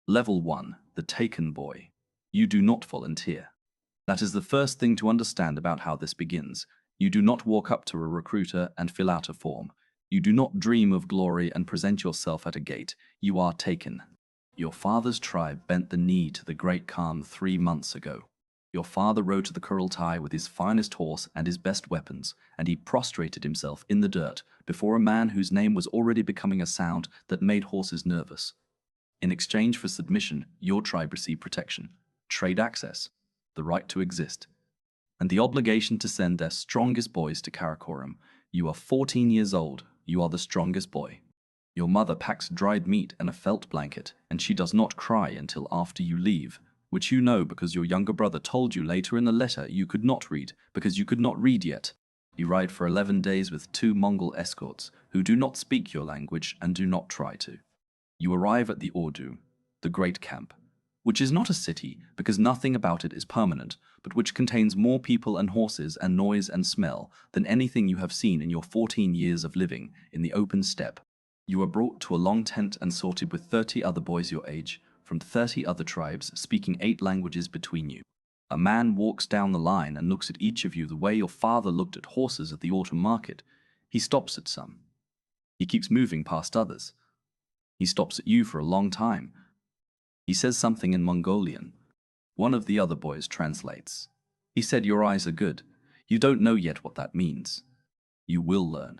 Level 1. The Taken Boy. You do not volunteer. That is the first thing to understand about how this begins. You do not walk up to a recruiter and fill out a form. You do not dream of glory and present yourself at a gate. You are taken. Your father's tribe bent the knee to the great Khan 3 months ago. Your father rode to the Kurultai with his finest horse and his best weapons, and he prostrated himself in the dirt before a man whose name was already becoming a sound that made horses nervous. In exchange for submission, your tribe received protection, trade access, the right to exist, and the obligation to send their strongest boys to Karakoram. You are 14 years old. You are the strongest boy. Your mother packs dried meat and a felt blanket, and she does not cry until after you leave, which you know because your younger brother told you later in the letter you could not read, because you could not read yet. You ride for 11 days with 2 Mongol escorts, who do not speak your language and do not try to. You arrive at the Ordu, the great camp, which is not a city because nothing about it is permanent, but which contains more people and horses and noise and smell than anything you have seen in your 14 years of living in the open steppe. You are brought to a long tent and sorted with 30 other boys your age, from 30 other tribes speaking 8 languages between you. A man walks down the line and looks at each of you the way your father looked at horses at the autumn market. He stops at some. He keeps moving past others. He stops at you for a long time. He says something in Mongolian. One of the other boys translates. He said, "Your eyes are good." You don't know yet what that means. You will learn.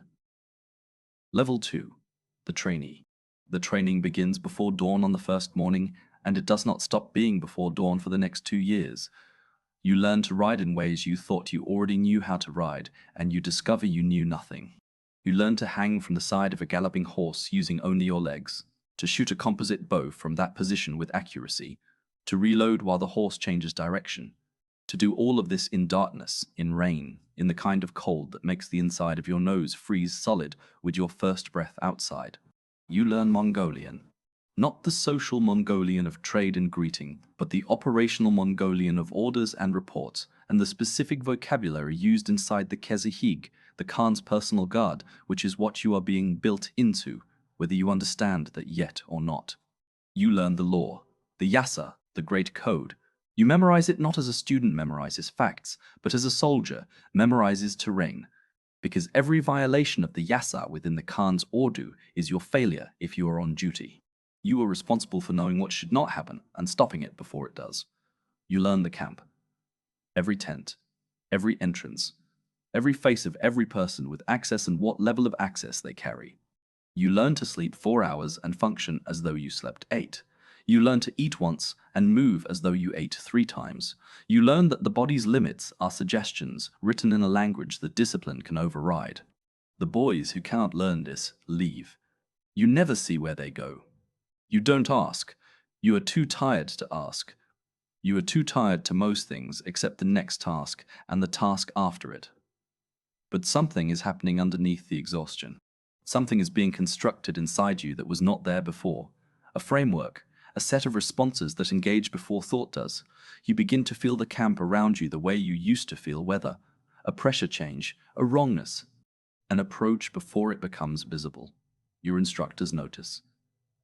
Level 2. The Trainee. The training begins before dawn on the first morning, and it does not stop being before dawn for the next 2 years. You learn to ride in ways you thought you already knew how to ride, and you discover you knew nothing. You learn to hang from the side of a galloping horse using only your legs, to shoot a composite bow from that position with accuracy, to reload while the horse changes direction, to do all of this in darkness, in rain, in the kind of cold that makes the inside of your nose freeze solid with your first breath outside. You learn Mongolian. Not the social Mongolian of trade and greeting, but the operational Mongolian of orders and reports, and the specific vocabulary used inside the Kheshig, the Khan's personal guard, which is what you are being built into, whether you understand that yet or not. You learn the law, the yasa, the great code. You memorize it not as a student memorizes facts, but as a soldier memorizes terrain, because every violation of the yasa within the Khan's ordu is your failure if you are on duty. You are responsible for knowing what should not happen and stopping it before it does. You learn the camp. Every tent, every entrance, every face of every person with access and what level of access they carry. You learn to sleep 4 hours and function as though you slept 8. You learn to eat once and move as though you ate 3 times. You learn that the body's limits are suggestions written in a language that discipline can override. The boys who cannot learn this leave. You never see where they go. You don't ask. You are too tired to ask. You are too tired to most things except the next task and the task after it. But something is happening underneath the exhaustion. Something is being constructed inside you that was not there before. A framework, a set of responses that engage before thought does. You begin to feel the camp around you the way you used to feel weather. A pressure change, a wrongness. An approach before it becomes visible. Your instructors notice.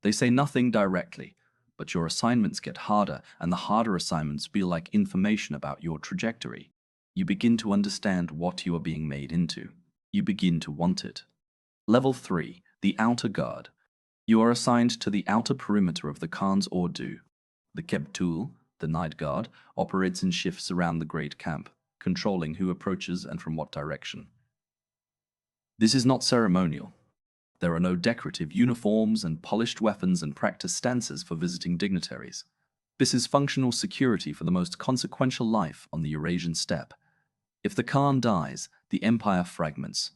They say nothing directly, but your assignments get harder, and the harder assignments feel like information about your trajectory. You begin to understand what you are being made into. You begin to want it. Level 3. The Outer Guard. You are assigned to the outer perimeter of the Khan's Ordu. The Kebtul, the Night Guard, operates in shifts around the Great Camp, controlling who approaches and from what direction. This is not ceremonial. There are no decorative uniforms and polished weapons and practice stances for visiting dignitaries. This is functional security for the most consequential life on the Eurasian steppe. If the Khan dies, the empire fragments.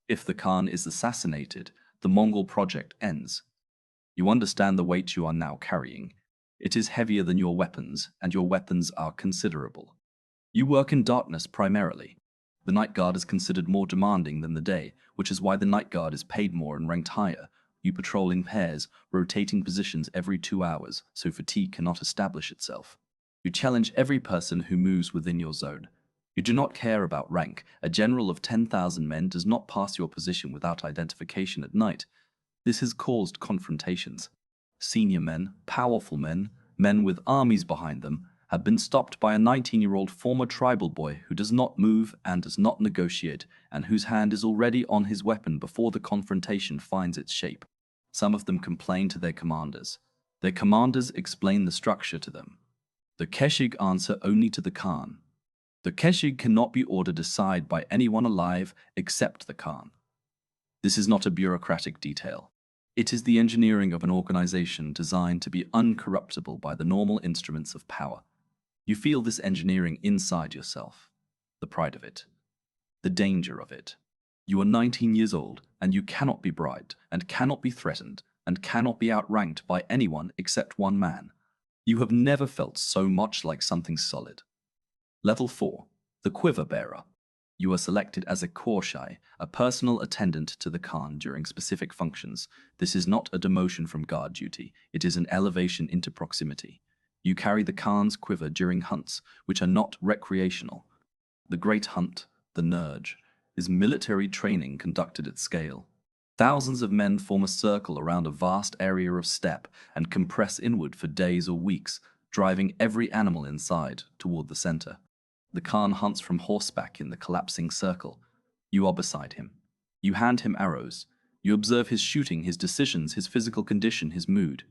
If the Khan is assassinated, the Mongol project ends. You understand the weight you are now carrying. It is heavier than your weapons, and your weapons are considerable. You work in darkness primarily. The night guard is considered more demanding than the day, which is why the night guard is paid more and ranked higher. You patrol in pairs, rotating positions every 2 hours, so fatigue cannot establish itself. You challenge every person who moves within your zone. You do not care about rank. A general of 10,000 men does not pass your position without identification at night. This has caused confrontations. senior men, powerful men, men with armies behind them, have been stopped by a 19-year-old former tribal boy who does not move and does not negotiate, and whose hand is already on his weapon before the confrontation finds its shape. Some of them complain to their commanders. Their commanders explain the structure to them. The Kheshig answer only to the Khan. The Kheshig cannot be ordered aside by anyone alive except the Khan. This is not a bureaucratic detail. It is the engineering of an organization designed to be uncorruptible by the normal instruments of power. You feel this engineering inside yourself, the pride of it, the danger of it. You are 19 years old, and you cannot be bribed, and cannot be threatened, and cannot be outranked by anyone except one man. You have never felt so much like something solid. Level 4. The Quiver Bearer. You are selected as a Kheshig, a personal attendant to the Khan during specific functions. This is not a demotion from guard duty, it is an elevation into proximity. You carry the Khan's quiver during hunts, which are not recreational. The Great Hunt, the Nurge, is military training conducted at scale. Thousands of men form a circle around a vast area of steppe and compress inward for days or weeks, driving every animal inside toward the center. The Khan hunts from horseback in the collapsing circle. You are beside him. You hand him arrows. You observe his shooting, his decisions, his physical condition, his mood.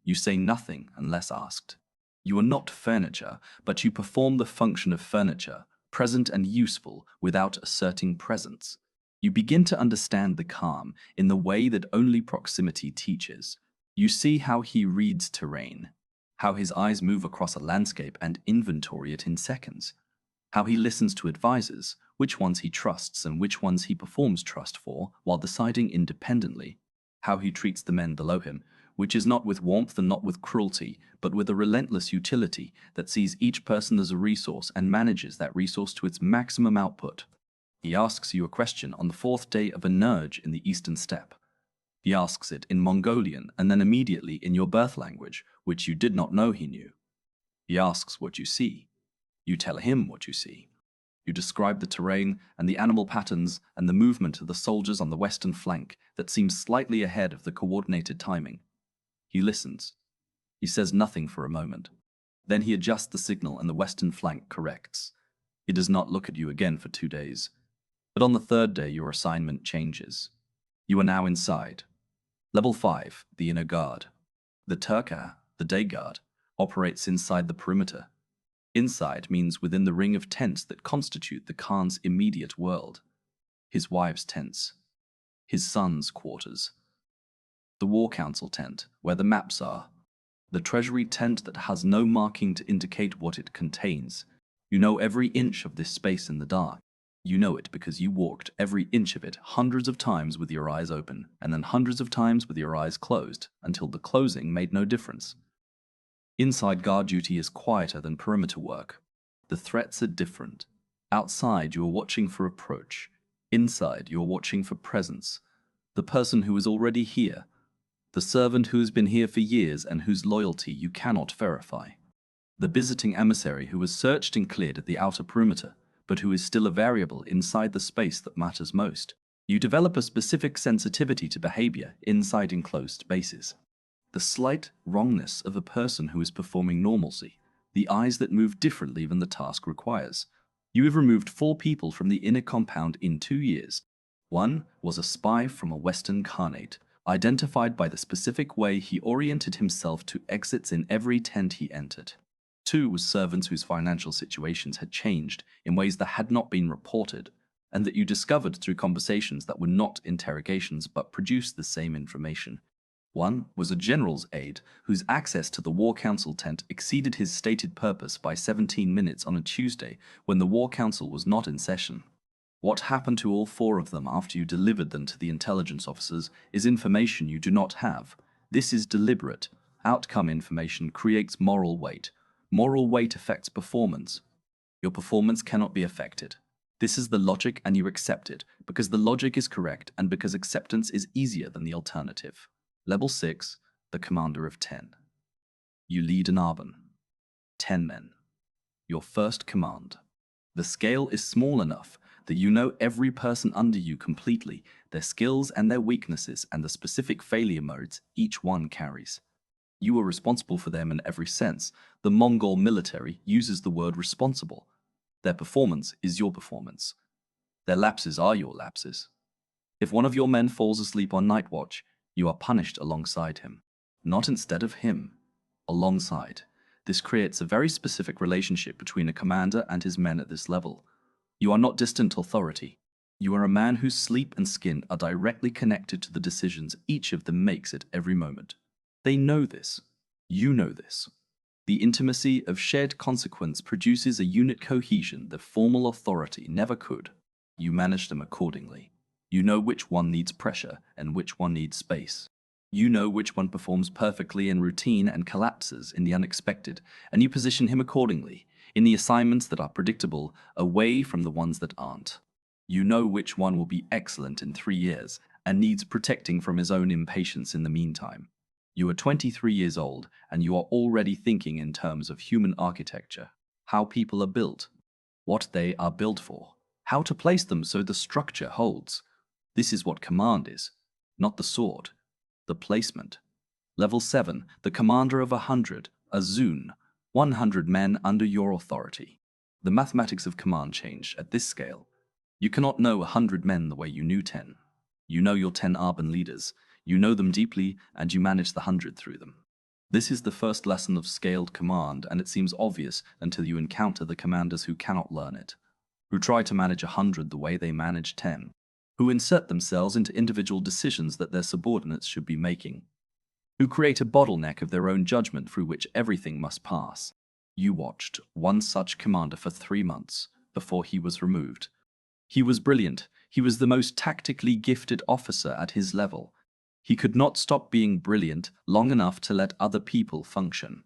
You say nothing unless asked. You are not furniture, but you perform the function of furniture, present and useful without asserting presence. You begin to understand the Khan in the way that only proximity teaches. You see how he reads terrain, how his eyes move across a landscape and inventory it in seconds, how he listens to advisors, which ones he trusts and which ones he performs trust for while deciding independently, how he treats the men below him, which is not with warmth and not with cruelty, but with a relentless utility that sees each person as a resource and manages that resource to its maximum output. He asks you a question on the 4th day of a Nurge in the eastern steppe. He asks it in Mongolian and then immediately in your birth language, which you did not know he knew. He asks what you see. You tell him what you see. You describe the terrain and the animal patterns and the movement of the soldiers on the western flank that seems slightly ahead of the coordinated timing. He listens. He says nothing for a moment. Then he adjusts the signal and the western flank corrects. He does not look at you again for 2 days. But on the 3rd day, your assignment changes. You are now inside. Level 5, the Inner Guard. The Turka, the Day Guard, operates inside the perimeter. Inside means within the ring of tents that constitute the Khan's immediate world. His wife's tents. His son's quarters. The War Council tent, where the maps are. The treasury tent that has no marking to indicate what it contains. You know every inch of this space in the dark. You know it because you walked every inch of it hundreds of times with your eyes open, and then hundreds of times with your eyes closed, until the closing made no difference. Inside guard duty is quieter than perimeter work. The threats are different. Outside you are watching for approach. Inside you are watching for presence. The person who is already here. The servant who has been here for years and whose loyalty you cannot verify. The visiting emissary who was searched and cleared at the outer perimeter, but who is still a variable inside the space that matters most. You develop a specific sensitivity to behavior inside enclosed spaces. The slight wrongness of a person who is performing normalcy, the eyes that move differently than the task requires. You have removed 4 people from the inner compound in 2 years. One was a spy from a Western Khanate, identified by the specific way he oriented himself to exits in every tent he entered. 2 was servants whose financial situations had changed in ways that had not been reported, and that you discovered through conversations that were not interrogations but produced the same information. 1 was a general's aide whose access to the War Council tent exceeded his stated purpose by 17 minutes on a Tuesday when the War Council was not in session. What happened to all 4 of them after you delivered them to the intelligence officers is information you do not have. This is deliberate. Outcome information creates moral weight. Moral weight affects performance. Your performance cannot be affected. This is the logic and you accept it because the logic is correct and because acceptance is easier than the alternative. Level 6, the Commander of 10. You lead an Arban. 10 men. Your first command. The scale is small enough that you know every person under you completely, their skills and their weaknesses and the specific failure modes each one carries. You are responsible for them in every sense. The Mongol military uses the word responsible. Their performance is your performance. Their lapses are your lapses. If one of your men falls asleep on night watch, you are punished alongside him. Not instead of him. Alongside. This creates a very specific relationship between a commander and his men at this level. You are not distant authority. You are a man whose sleep and skin are directly connected to the decisions each of them makes at every moment. They know this. You know this. The intimacy of shared consequence produces a unit cohesion that formal authority never could. You manage them accordingly. You know which one needs pressure and which one needs space. You know which one performs perfectly in routine and collapses in the unexpected, and you position him accordingly, in the assignments that are predictable, away from the ones that aren't. You know which one will be excellent in 3 years and needs protecting from his own impatience in the meantime. You are 23 years old and you are already thinking in terms of human architecture, how people are built, what they are built for, how to place them so the structure holds. This is what command is, not the sword, the placement. Level 7, the commander of 100, a Zun, 100 men under your authority. The mathematics of command change at this scale. You cannot know 100 men the way you knew 10. You know your 10 urban leaders. You know them deeply, and you manage the 100 through them. This is the first lesson of scaled command, and it seems obvious until you encounter the commanders who cannot learn it, who try to manage 100 the way they manage 10, who insert themselves into individual decisions that their subordinates should be making, who create a bottleneck of their own judgment through which everything must pass. You watched one such commander for 3 months before he was removed. He was brilliant. He was the most tactically gifted officer at his level. He could not stop being brilliant long enough to let other people function.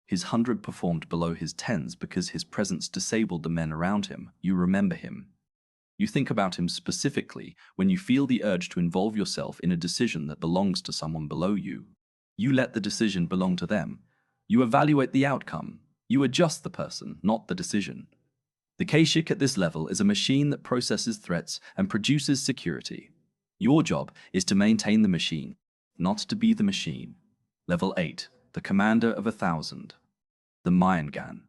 His 100 performed below his 10s because his presence disabled the men around him. You remember him. You think about him specifically when you feel the urge to involve yourself in a decision that belongs to someone below you. You let the decision belong to them. You evaluate the outcome. You adjust the person, not the decision. The Kheshig at this level is a machine that processes threats and produces security. Your job is to maintain the machine, not to be the machine. Level 8, the commander of 1,000. The Mayangan.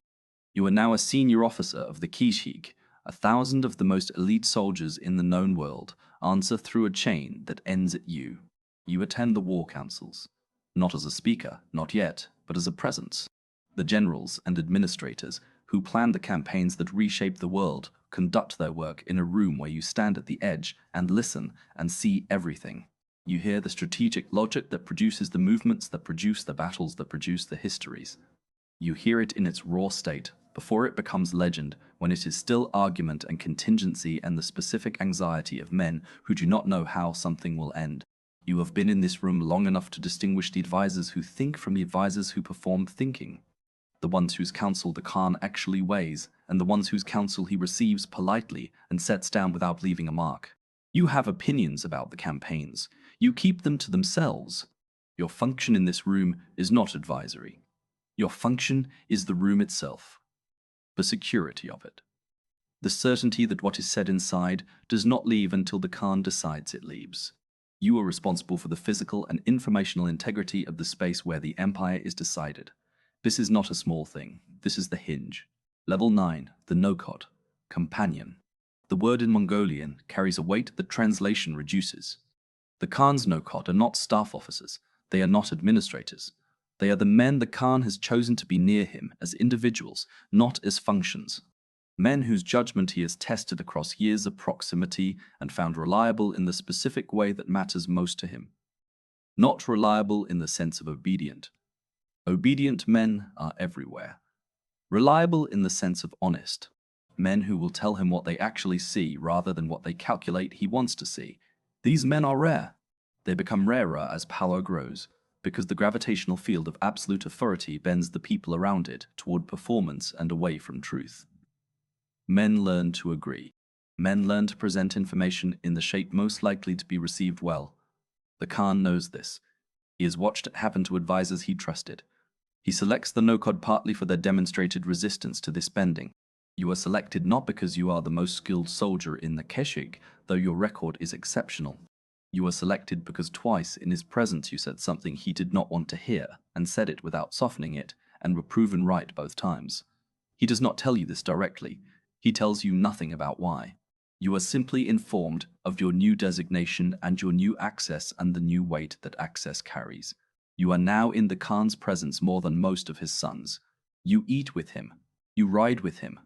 You are now a senior officer of the Kheshig. 1,000 of the most elite soldiers in the known world answer through a chain that ends at you. You attend the war councils. Not as a speaker, not yet, but as a presence. The generals and administrators who plan the campaigns that reshape the world conduct their work in a room where you stand at the edge and listen and see everything. You hear the strategic logic that produces the movements that produce the battles that produce the histories. You hear it in its raw state, before it becomes legend, when it is still argument and contingency and the specific anxiety of men who do not know how something will end. You have been in this room long enough to distinguish the advisors who think from the advisors who perform thinking. The ones whose counsel the Khan actually weighs, and the ones whose counsel he receives politely and sets down without leaving a mark. You have opinions about the campaigns. You keep them to themselves. Your function in this room is not advisory. Your function is the room itself, the security of it. The certainty that what is said inside does not leave until the Khan decides it leaves. You are responsible for the physical and informational integrity of the space where the empire is decided. This is not a small thing. This is the hinge. Level 9, the no-cod, companion. The word in Mongolian carries a weight that translation reduces. The Khan's no-cod are not staff officers. They are not administrators. They are the men the Khan has chosen to be near him as individuals, not as functions. Men whose judgment he has tested across years of proximity and found reliable in the specific way that matters most to him. Not reliable in the sense of obedient. Obedient men are everywhere. Reliable in the sense of honest. Men who will tell him what they actually see rather than what they calculate he wants to see. These men are rare. They become rarer as power grows, because the gravitational field of absolute authority bends the people around it toward performance and away from truth. Men learn to agree. Men learn to present information in the shape most likely to be received well. The Khan knows this. He has watched it happen to advisors he trusted. He selects the no-cod partly for their demonstrated resistance to this bending. You are selected not because you are the most skilled soldier in the Kheshig, though your record is exceptional. You were selected because twice in his presence you said something he did not want to hear, and said it without softening it, and were proven right both times. He does not tell you this directly. He tells you nothing about why. You are simply informed of your new designation and your new access and the new weight that access carries. You are now in the Khan's presence more than most of his sons. You eat with him. You ride with him.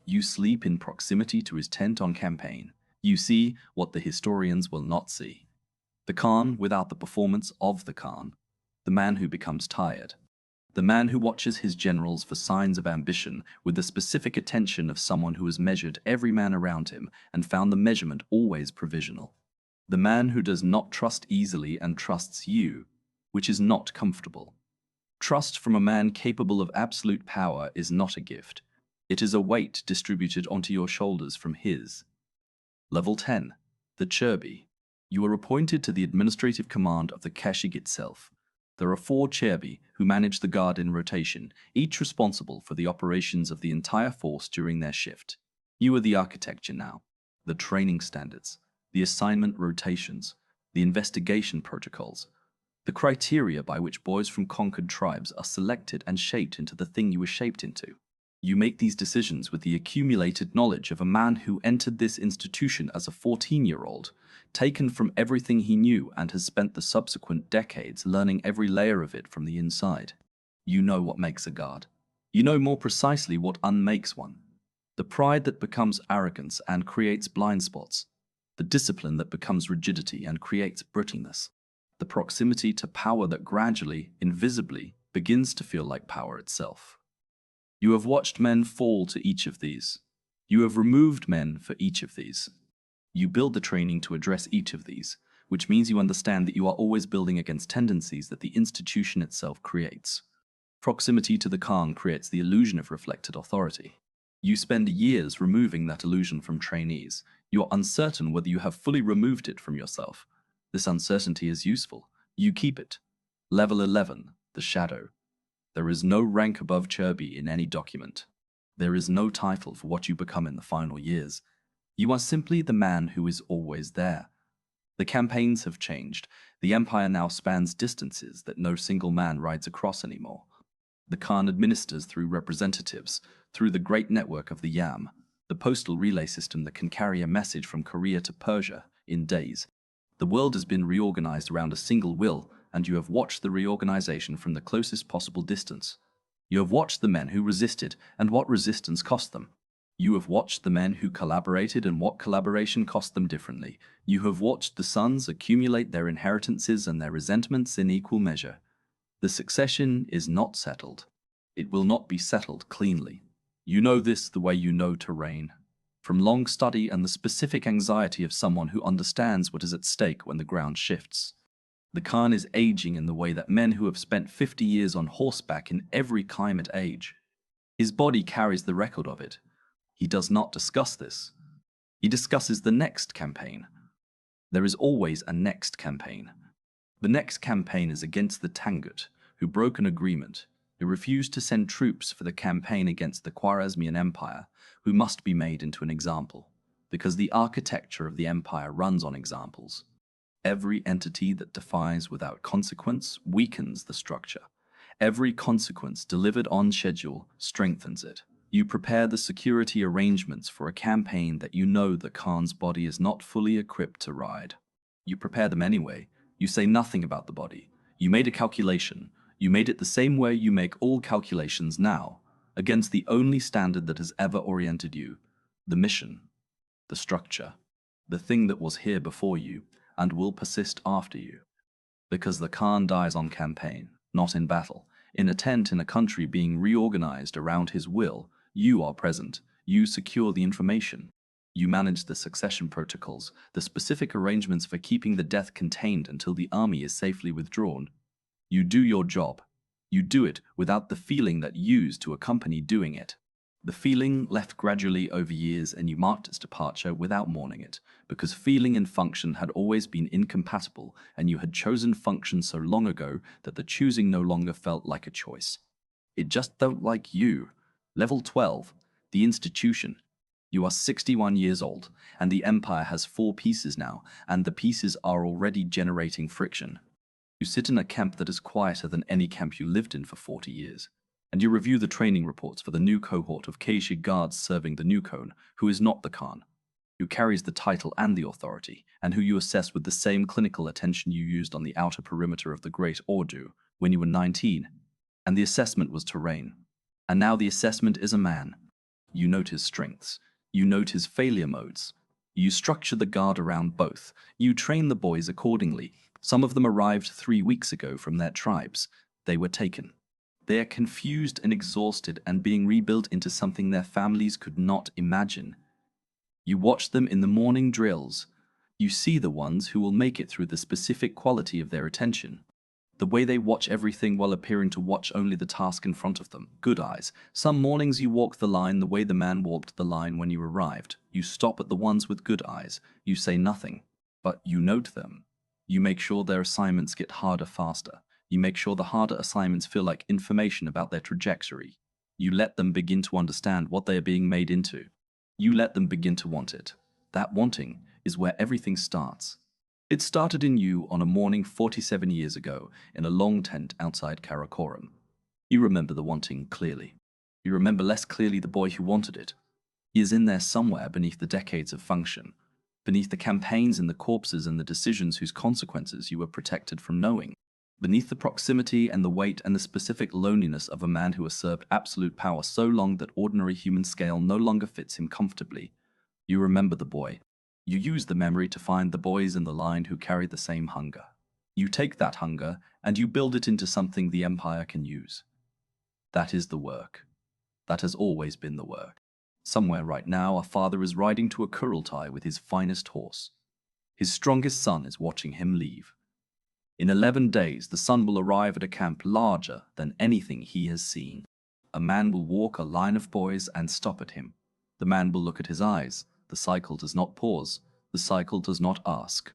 You sleep in proximity to his tent on campaign. You see what the historians will not see. The Khan without the performance of the Khan. The man who becomes tired. The man who watches his generals for signs of ambition with the specific attention of someone who has measured every man around him and found the measurement always provisional. The man who does not trust easily and trusts you, which is not comfortable. Trust from a man capable of absolute power is not a gift. It is a weight distributed onto your shoulders from his. Level 10. The Cherbi. You are appointed to the administrative command of the Kheshig itself. There are 4 Cherbi who manage the guard in rotation, each responsible for the operations of the entire force during their shift. You are the architecture now, the training standards, the assignment rotations, the investigation protocols, the criteria by which boys from conquered tribes are selected and shaped into the thing you were shaped into. You make these decisions with the accumulated knowledge of a man who entered this institution as a 14-year-old, taken from everything he knew and has spent the subsequent decades learning every layer of it from the inside. You know what makes a guard. You know more precisely what unmakes one. The pride that becomes arrogance and creates blind spots. The discipline that becomes rigidity and creates brittleness. The proximity to power that gradually, invisibly, begins to feel like power itself. You have watched men fall to each of these. You have removed men for each of these. You build the training to address each of these, which means you understand that you are always building against tendencies that the institution itself creates. Proximity to the Khan creates the illusion of reflected authority. You spend years removing that illusion from trainees. You are uncertain whether you have fully removed it from yourself. This uncertainty is useful. You keep it. Level 11, the Shadow. There is no rank above Cherbi in any document. There is no title for what you become in the final years. You are simply the man who is always there. The campaigns have changed. The empire now spans distances that no single man rides across anymore. The Khan administers through representatives, through the great network of the Yam, the postal relay system that can carry a message from Korea to Persia in days. The world has been reorganized around a single will, and you have watched the reorganization from the closest possible distance. You have watched the men who resisted and what resistance cost them. You have watched the men who collaborated and what collaboration cost them differently. You have watched the sons accumulate their inheritances and their resentments in equal measure. The succession is not settled. It will not be settled cleanly. You know this the way you know terrain. From long study and the specific anxiety of someone who understands what is at stake when the ground shifts. The Khan is aging in the way that men who have spent 50 years on horseback in every climate age. His body carries the record of it. He does not discuss this. He discusses the next campaign. There is always a next campaign. The next campaign is against the Tangut, who broke an agreement, who refused to send troops for the campaign against the Khwarezmian Empire, who must be made into an example, because the architecture of the empire runs on examples. Every entity that defies without consequence weakens the structure. Every consequence delivered on schedule strengthens it. You prepare the security arrangements for a campaign that you know the Khan's body is not fully equipped to ride. You prepare them anyway. You say nothing about the body. You made a calculation. You made it the same way you make all calculations now, against the only standard that has ever oriented you, the mission, the structure, the thing that was here before you and will persist after you. Because the Khan dies on campaign, not in battle, in a tent in a country being reorganized around his will. You are present. You secure the information. You manage the succession protocols, the specific arrangements for keeping the death contained until the army is safely withdrawn. You do your job. You do it without the feeling that used to accompany doing it. The feeling left gradually over years, and you marked its departure without mourning it, because feeling and function had always been incompatible, and you had chosen function so long ago that the choosing no longer felt like a choice. It just felt like you. Level 12, the institution. You are 61 years old, and the empire has 4 pieces now, and the pieces are already generating friction. You sit in a camp that is quieter than any camp you lived in for 40 years, and you review the training reports for the new cohort of Kheshig guards serving the new Khan, who is not the Khan, who carries the title and the authority, and who you assess with the same clinical attention you used on the outer perimeter of the Great Ordu when you were 19, and the assessment was terrain. And now the assessment is a man. You note his strengths. You note his failure modes. You structure the guard around both. You train the boys accordingly. Some of them arrived 3 weeks ago from their tribes. They were taken. They are confused and exhausted and being rebuilt into something their families could not imagine. You watch them in the morning drills. You see the ones who will make it through the specific quality of their attention. The way they watch everything while appearing to watch only the task in front of them. Good eyes. Some mornings you walk the line the way the man walked the line when you arrived. You stop at the ones with good eyes. You say nothing, but you note them. You make sure their assignments get harder faster. You make sure the harder assignments feel like information about their trajectory. You let them begin to understand what they are being made into. You let them begin to want it. That wanting is where everything starts. It started in you on a morning 47 years ago in a long tent outside Karakoram. You remember the wanting clearly. You remember less clearly the boy who wanted it. He is in there somewhere beneath the decades of function, beneath the campaigns and the corpses and the decisions whose consequences you were protected from knowing, beneath the proximity and the weight and the specific loneliness of a man who has served absolute power so long that ordinary human scale no longer fits him comfortably. You remember the boy. You use the memory to find the boys in the line who carry the same hunger. You take that hunger and you build it into something the empire can use. That is the work. That has always been the work. Somewhere right now, a father is riding to a Kurultai with his finest horse. His strongest son is watching him leave. In 11 days, the son will arrive at a camp larger than anything he has seen. A man will walk a line of boys and stop at him. The man will look at his eyes. The cycle does not pause. The cycle does not ask.